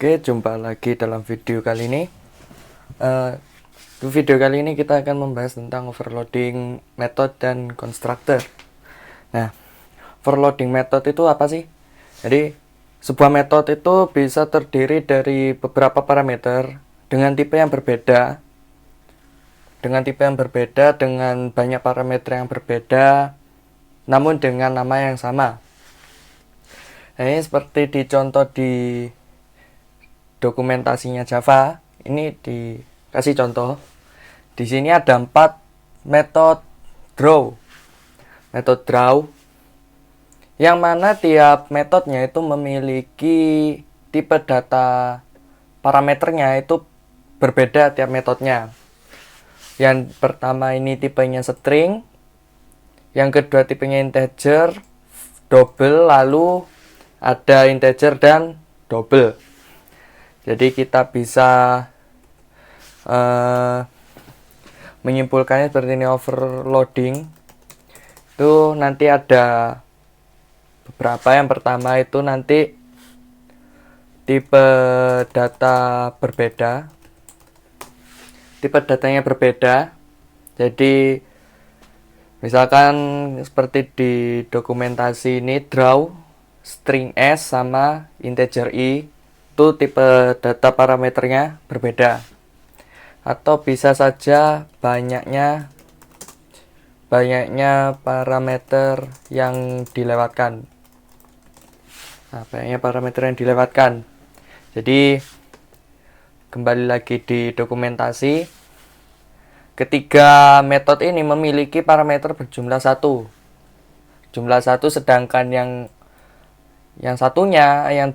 Oke, jumpa lagi dalam video kali ini. Di video kali ini kita akan membahas tentang overloading method dan constructor. Nah, overloading method itu apa sih? Jadi, sebuah metode itu bisa terdiri dari beberapa parameter dengan tipe yang berbeda, dengan banyak parameter yang berbeda, namun dengan nama yang sama. Nah, ini seperti dicontoh di dokumentasinya Java. Ini dikasih contoh. Di sini ada 4 metode draw. Metode draw yang mana tiap metodenya itu memiliki tipe data parameternya itu berbeda tiap metodenya. Yang pertama ini tipenya string, yang kedua tipenya integer, double, lalu ada integer dan double. Jadi kita bisa menyimpulkannya seperti ini. Overloading itu nanti ada beberapa. Yang pertama itu nanti tipe data berbeda, tipe datanya berbeda. Jadi misalkan seperti di dokumentasi ini, draw string s sama integer i, itu tipe data parameternya berbeda. Atau bisa saja banyaknya parameter yang dilewatkan. Jadi kembali lagi di dokumentasi, ketiga metode ini memiliki parameter berjumlah 1. Jumlah 1, sedangkan yang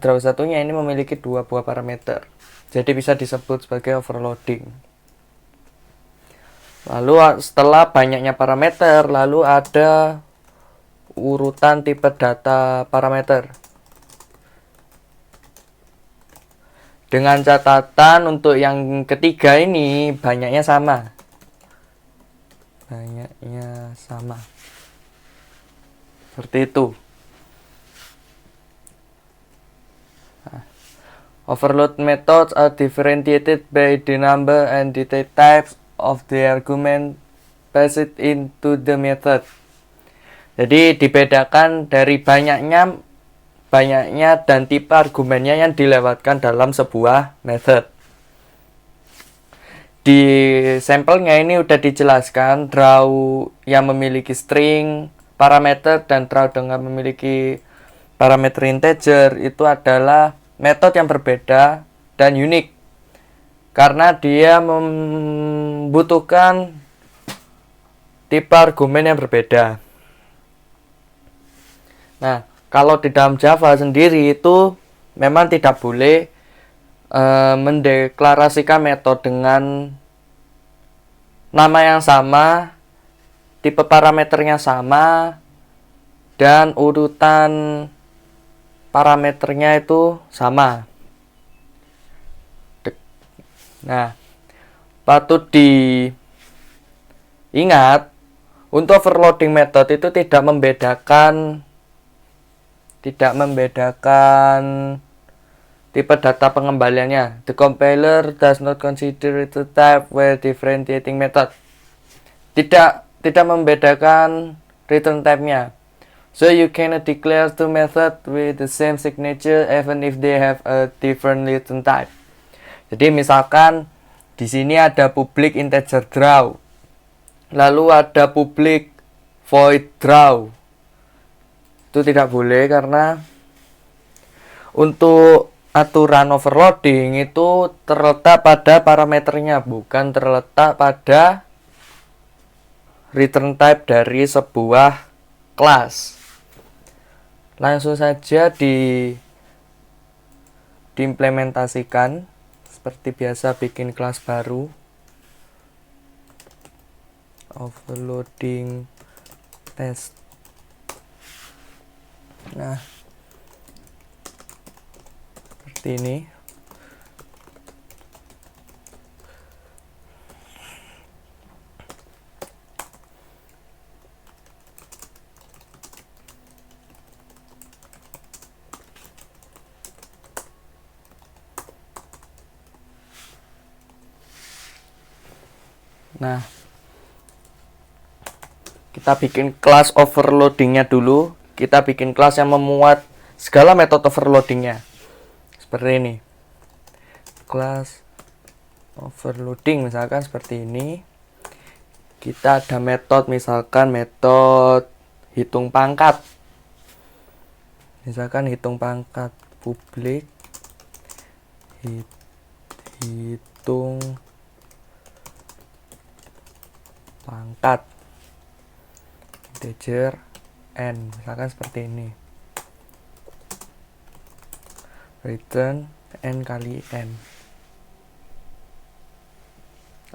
draw satunya ini memiliki 2 buah parameter. Jadi bisa disebut sebagai overloading. Lalu setelah banyaknya parameter, lalu ada urutan tipe data parameter. Dengan catatan untuk yang ketiga ini banyaknya sama. Seperti itu. Overload methods are differentiated by the number and data types of the argument passed into the method. Jadi dibedakan dari banyaknya dan tipe argumennya yang dilewatkan dalam sebuah method. Di sampelnya ini udah dijelaskan draw yang memiliki string parameter dan draw dengan memiliki parameter integer itu adalah metode yang berbeda dan unik karena dia membutuhkan tipe argumen yang berbeda. Nah, kalau di dalam Java sendiri itu memang tidak boleh mendeklarasikan metode dengan nama yang sama, tipe parameternya sama, dan urutan parameternya itu sama. Nah, patut diingat, untuk overloading method itu tidak membedakan tipe data pengembaliannya. The compiler does not consider the type where differentiating method. Tidak membedakan return type-nya. So you cannot declare two methods with the same signature even if they have a different return type. Jadi misalkan di sini ada public integer draw, lalu ada public void draw. Itu tidak boleh karena untuk aturan overloading itu terletak pada parameternya, bukan terletak pada return type dari sebuah kelas. Langsung saja diimplementasikan. Seperti biasa, bikin kelas baru, overloading test. Nah, seperti ini. Nah, kita bikin kelas overloadingnya dulu. Kita bikin kelas yang memuat segala metode overloadingnya. Seperti ini. Kelas overloading misalkan seperti ini. Kita ada metode, misalkan metode hitung pangkat. Misalkan hitung pangkat publik hitung pangkat integer n, misalkan seperti ini. Return n kali n.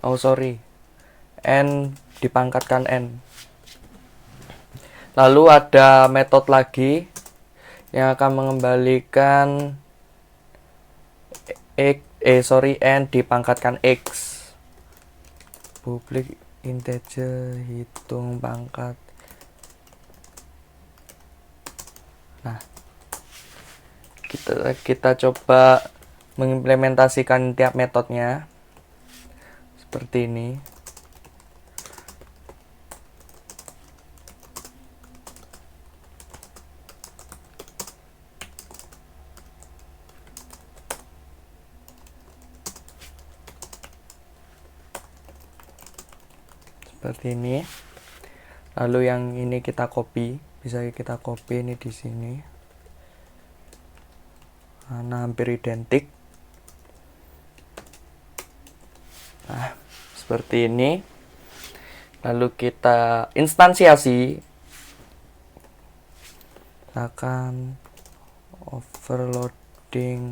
Oh sorry, n dipangkatkan n. Lalu ada metode lagi yang akan mengembalikan n dipangkatkan x. Public integer hitung pangkat. Nah, kita coba mengimplementasikan tiap metodenya seperti ini. Seperti ini. Lalu yang ini kita copy, bisa kita copy ini di sini. Nah, hampir identik. Nah, seperti ini. Lalu kita instansiasi. Akan overloading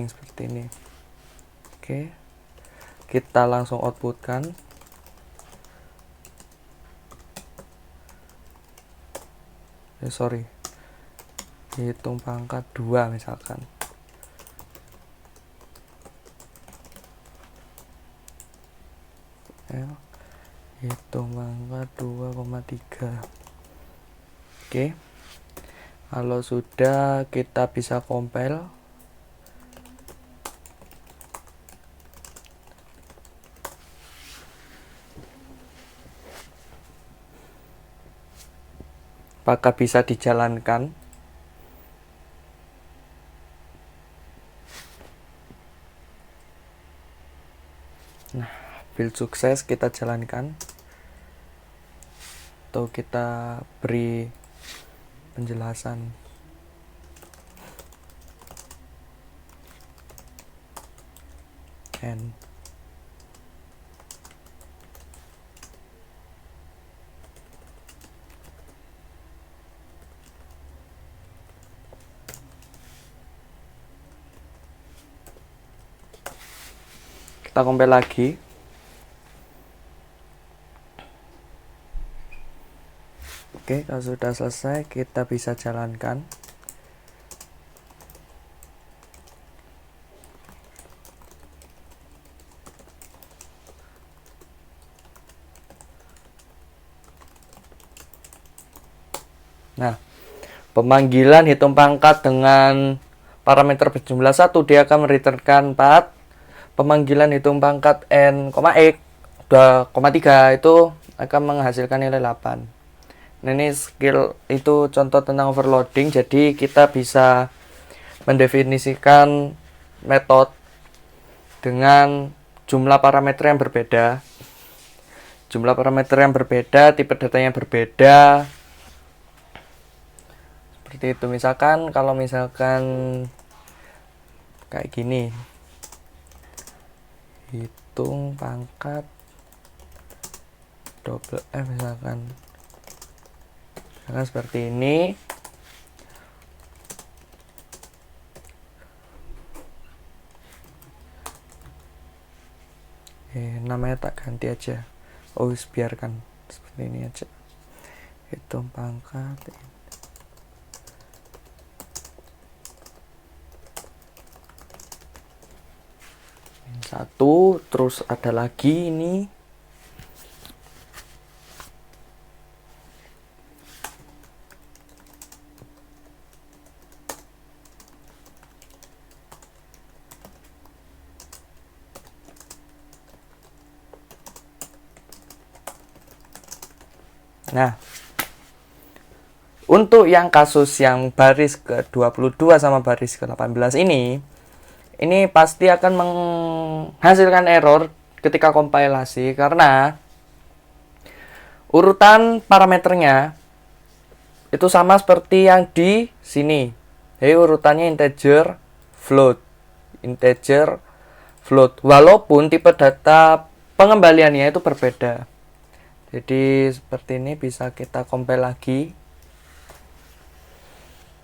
seperti ini. Oke. Kita langsung outputkan. Sorry, hitung pangkat 2 misalkan. Hitung pangkat 2,3. Oke. Kalau sudah, kita bisa compile. Apakah bisa dijalankan? Nah, build sukses, kita jalankan. Atau kita beri penjelasan. N. Kita compile lagi. Oke, kalau sudah selesai, kita bisa jalankan. Nah, pemanggilan hitung pangkat dengan parameter berjumlah 1, dia akan mereturnkan 4. Pemanggilan hitung pangkat n, x 2,3 itu akan menghasilkan nilai 8. Nah, ini skill itu contoh tentang overloading. Jadi kita bisa mendefinisikan metode dengan jumlah parameter yang berbeda. Jumlah parameter yang berbeda, tipe datanya berbeda. Seperti itu. Misalkan kalau misalkan kayak gini. Hitung pangkat double F misalkan seperti ini. Namanya tak ganti aja. Biarkan seperti ini aja. Hitung pangkat 1, terus ada lagi ini. Nah, untuk yang kasus yang baris ke-22 sama baris ke-18 ini pasti akan menghasilkan error ketika kompilasi karena urutan parameternya itu sama seperti yang di sini. Jadi urutannya integer, float, integer, float. Walaupun tipe data pengembaliannya itu berbeda. Jadi seperti ini bisa kita compile lagi.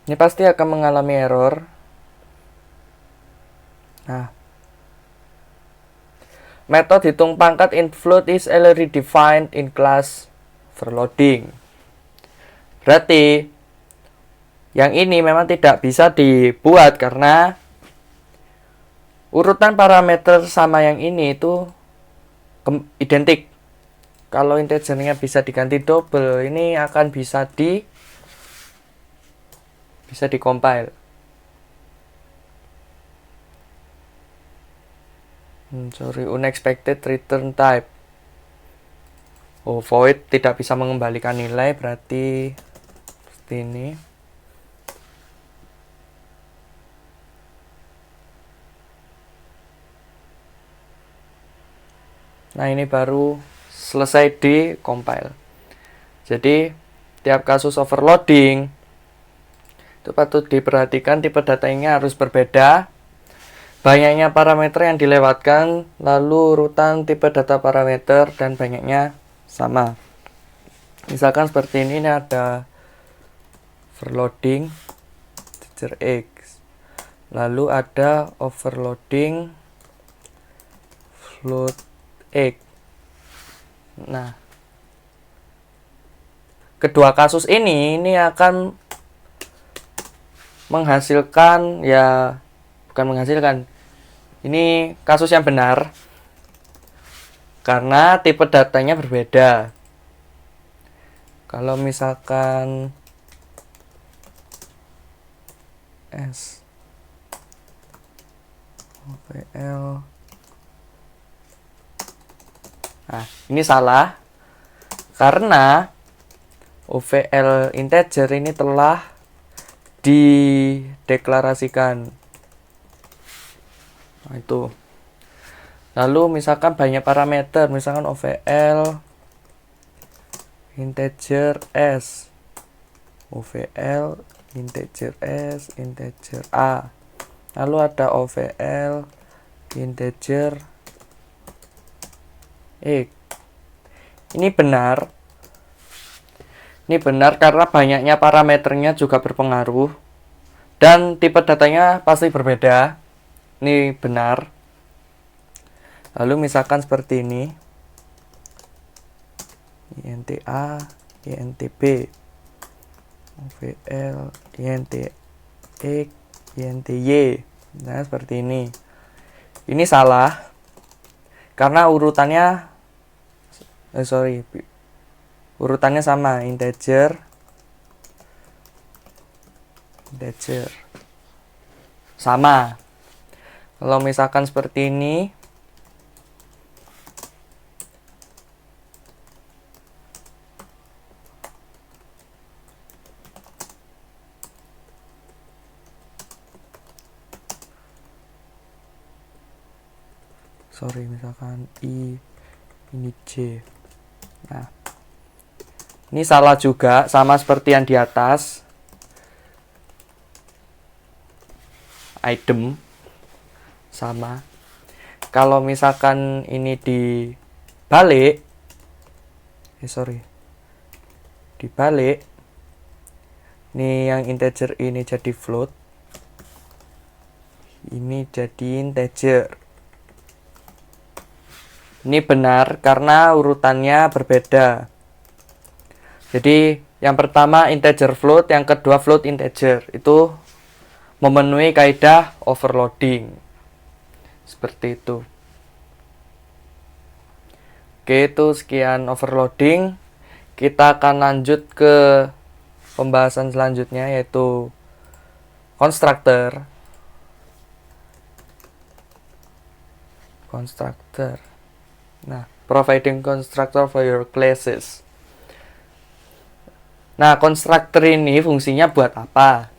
Ini pasti akan mengalami error. Nah, method hitung pangkat in float is already defined in class overloading. Berarti yang ini memang tidak bisa dibuat karena urutan parameter sama yang ini itu identik. Kalau integernya bisa diganti double, ini akan bisa di-compile. Unexpected return type. Oh, void tidak bisa mengembalikan nilai, berarti seperti ini. Nah, ini baru selesai di compile. Jadi, tiap kasus overloading itu patut diperhatikan tipe datanya harus berbeda, banyaknya parameter yang dilewatkan, lalu urutan tipe data parameter dan banyaknya sama. Misalkan seperti ini ada overloading integer x, lalu ada overloading float x. Nah, kedua kasus ini akan menghasilkan, ya bukan menghasilkan, ini kasus yang benar karena tipe datanya berbeda. Kalau misalkan S OVL, nah ini salah karena OVL integer ini telah dideklarasikan. Nah, itu. Lalu misalkan banyak parameter, misalkan OVL integer S, OVL integer S, integer A. Lalu ada OVL integer X. Ini benar. Ini benar karena banyaknya parameternya juga berpengaruh dan tipe datanya pasti berbeda. Ini benar. Lalu misalkan seperti ini, INTA, INTB, OVL, INTX, INTY. Nah, seperti ini. Ini salah karena urutannya sama, integer sama. Kalau misalkan seperti ini, misalkan ini J. Nah, ini salah juga, sama seperti yang di atas. Item sama. Kalau misalkan ini dibalik, dibalik, ini yang integer ini jadi float, ini jadi integer. Ini benar karena urutannya berbeda. Jadi yang pertama integer float, yang kedua float integer. Itu memenuhi kaidah overloading. Seperti itu. Oke, itu sekian overloading. Kita akan lanjut ke pembahasan selanjutnya, yaitu constructor. Nah, providing constructor for your classes. Nah, konstruktor ini fungsinya buat apa?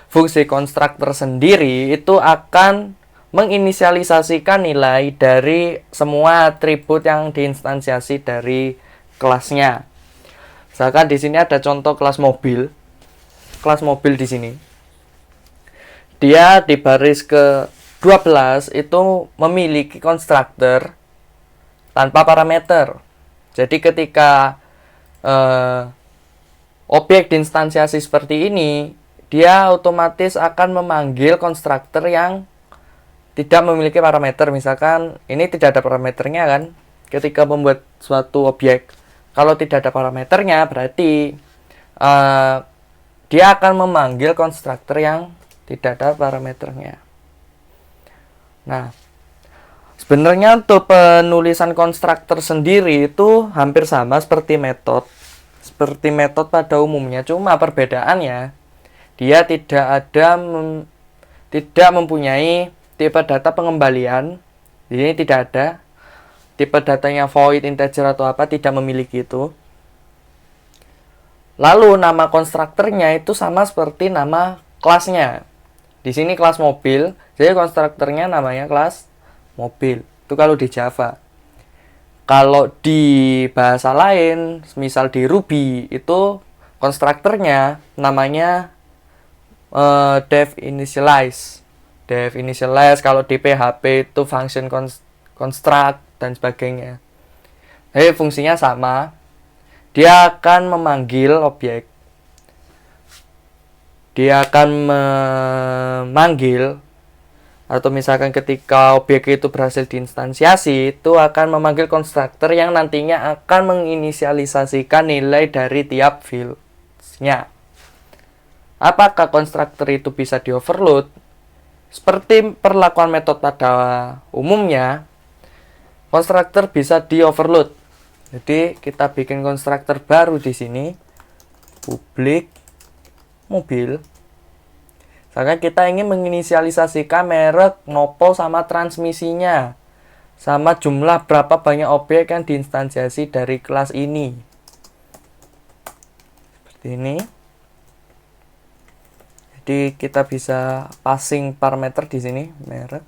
Fungsi konstruktor sendiri itu akan menginisialisasikan nilai dari semua atribut yang diinstansiasi dari kelasnya. Misalkan di sini ada contoh kelas mobil. Kelas mobil di sini. Dia di baris ke-12 itu memiliki konstruktor tanpa parameter. Jadi ketika objek diinstansiasi seperti ini, dia otomatis akan memanggil konstruktor yang tidak memiliki parameter. Misalkan ini tidak ada parameternya kan, ketika membuat suatu objek, kalau tidak ada parameternya berarti dia akan memanggil konstruktor yang tidak ada parameternya. Nah, sebenarnya untuk penulisan konstruktor sendiri itu hampir sama seperti metode pada umumnya, cuma perbedaannya dia tidak mempunyai tipe data pengembalian. Jadi tidak ada tipe datanya void, integer atau apa, tidak memiliki itu. Lalu nama konstruktornya itu sama seperti nama kelasnya. Di sini kelas mobil, jadi konstruktornya namanya kelas mobil. Itu kalau di Java. Kalau di bahasa lain, misal di Ruby, itu konstruktornya namanya def initialize. Def initialize, kalau di PHP itu function construct dan sebagainya. Jadi fungsinya sama. Dia akan memanggil objek. Dia akan memanggil, atau misalkan ketika objek itu berhasil diinstansiasi, itu akan memanggil konstruktor yang nantinya akan menginisialisasikan nilai dari tiap fields-nya. Apakah konstruktor itu bisa di-overload? Seperti perlakuan metode pada umumnya, konstruktor bisa di-overload. Jadi kita bikin konstruktor baru di sini, publik mobil. Misalkan kita ingin menginisialisasikan merek, nopol, sama transmisinya, sama jumlah berapa banyak objek yang diinstansiasi dari kelas ini. Seperti ini. Jadi kita bisa passing parameter di sini, merek,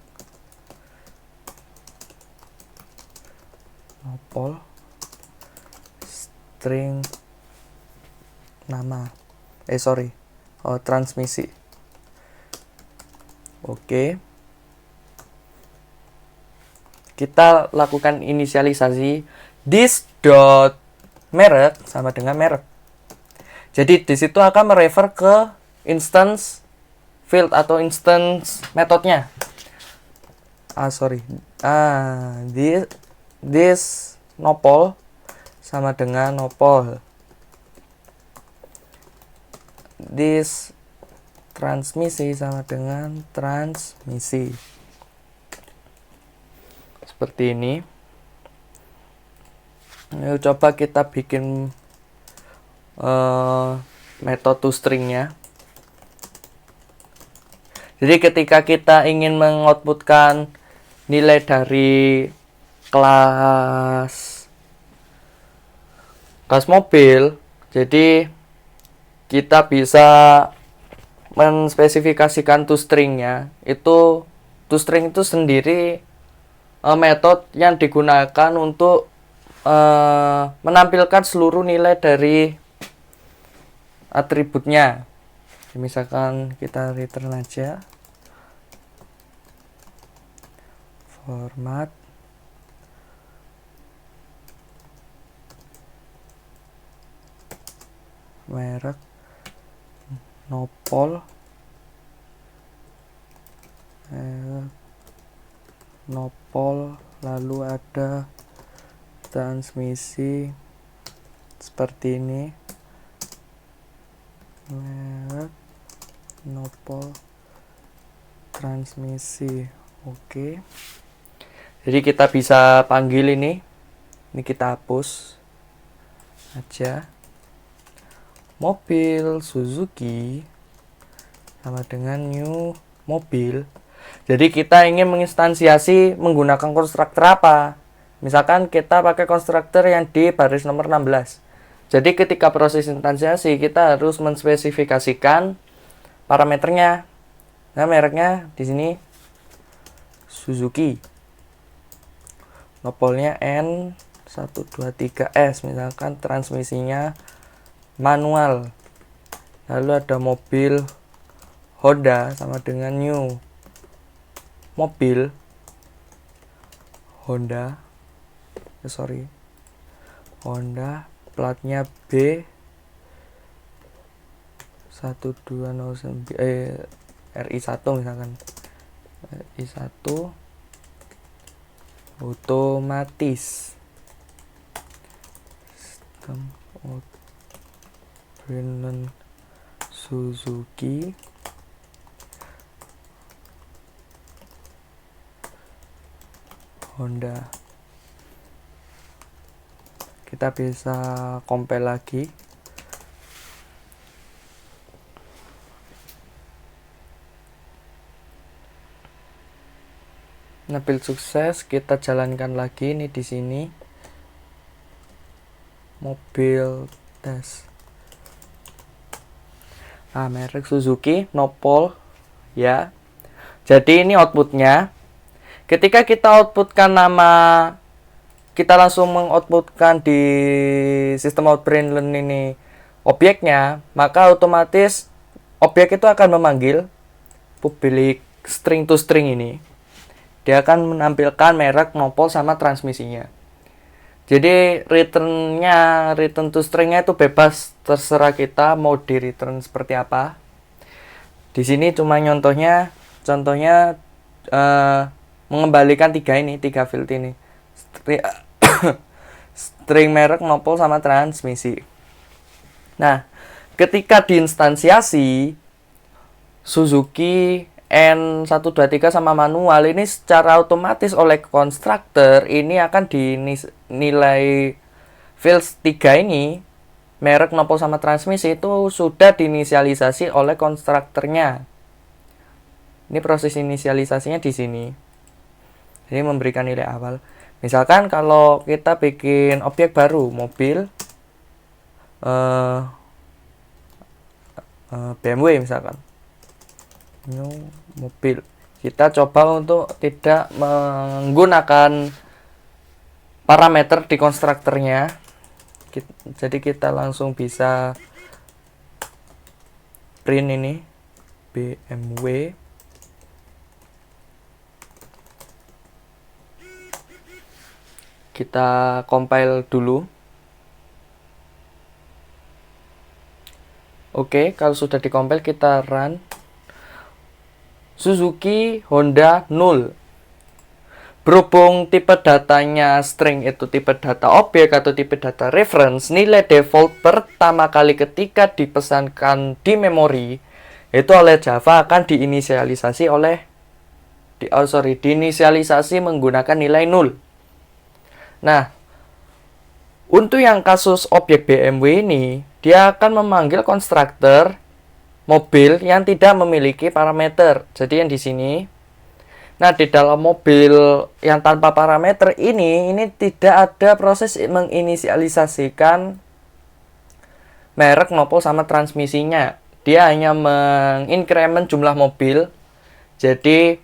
nopol, string, nama, transmisi. Oke. Kita lakukan inisialisasi this.merek sama dengan merek. Jadi di situ akan merefer ke instance field atau instance metodenya. This nopol sama dengan nopol. This transmisi sama dengan transmisi. Seperti ini. Yuk coba kita bikin metode toString-nya. Jadi ketika kita ingin mengoutputkan nilai dari kelas mobil, jadi kita bisa menspesifikasikan toString-nya. Itu toString itu sendiri metode yang digunakan untuk menampilkan seluruh nilai dari atributnya. Misalkan kita return aja format merek nopol lalu ada transmisi seperti ini, merek nopol transmisi. Oke. Jadi kita bisa panggil ini kita hapus aja, mobil Suzuki sama dengan new mobil. Jadi kita ingin menginstansiasi menggunakan konstruktor apa? Misalkan kita pakai konstruktor yang di baris nomor 16. Jadi ketika proses instansiasi kita harus menspesifikasikan parameternya. Nah, mereknya di sini Suzuki. Nopolnya N123S, misalkan transmisinya manual. Lalu ada mobil Honda sama dengan new. Mobil Honda, Honda platnya B 1209 RI1 misalkan. RI1 otomatis. Sistem Brennan Suzuki Honda. Kita bisa compare lagi. Nah, build sukses, kita jalankan lagi nih di sini. Mobil tes. Nah, merek Suzuki, nopol ya. Jadi ini outputnya. Ketika kita outputkan nama, kita langsung mengoutputkan di sistem outbrain ini objeknya, maka otomatis objek itu akan memanggil public string to string ini. Dia akan menampilkan merek, nopol, sama transmisinya. Jadi return to stringnya itu bebas, terserah kita mau di return seperti apa. Di sini cuma contohnya mengembalikan tiga field ini. String, merek, nopol, sama transmisi. Nah, ketika diinstansiasi Suzuki N123 sama manual ini secara otomatis oleh konstruktor ini akan dinilai fields 3 ini, merek, nopol, sama transmisi itu sudah diinisialisasi oleh konstruktornya. Ini proses inisialisasinya di sini. Jadi memberikan nilai awal. Misalkan kalau kita bikin objek baru, mobil BMW misalkan. New mobil. Kita coba untuk tidak menggunakan parameter di konstruktornya. Jadi kita langsung bisa print ini BMW. Kita compile dulu. Oke, kalau sudah dikompil kita run. Suzuki Honda 0. Berhubung tipe datanya string itu tipe data objek atau tipe data reference, nilai default pertama kali ketika dipesankan di memori itu oleh Java akan diinisialisasi diinisialisasi menggunakan nilai 0. Nah, untuk yang kasus objek BMW ini, dia akan memanggil konstruktor mobil yang tidak memiliki parameter. Jadi yang di sini. Nah, di dalam mobil yang tanpa parameter ini tidak ada proses menginisialisasikan merek, nopol, sama transmisinya. Dia hanya mengincrement jumlah mobil. Jadi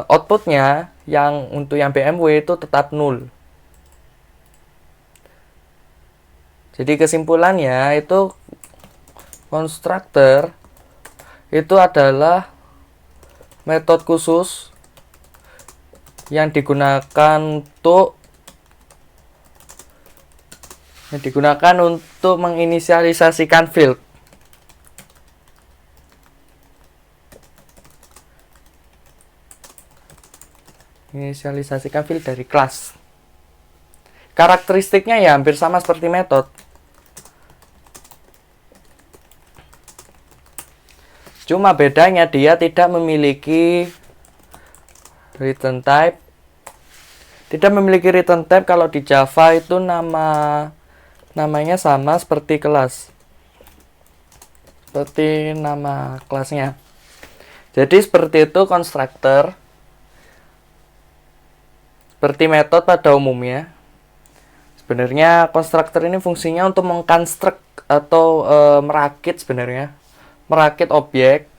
outputnya yang untuk yang BMW itu tetap 0. Jadi kesimpulannya itu konstruktor itu adalah metode khusus yang digunakan untuk menginisialisasikan field. Inisialisasikan field dari kelas. Karakteristiknya ya hampir sama seperti metode. Cuma bedanya dia tidak memiliki return type. Tidak memiliki return type. Kalau di Java itu namanya sama seperti kelas. Seperti nama kelasnya. Jadi seperti itu konstruktor. Seperti metode pada umumnya. Sebenarnya konstruktor ini fungsinya untuk mengkonstruk atau merakit sebenarnya. Merakit objek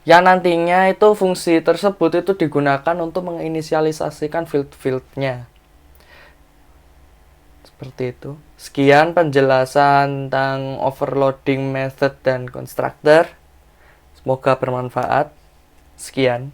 yang nantinya itu fungsi tersebut itu digunakan untuk menginisialisasikan field-fieldnya. Seperti itu. Sekian penjelasan tentang overloading method dan constructor. Semoga bermanfaat. Sekian.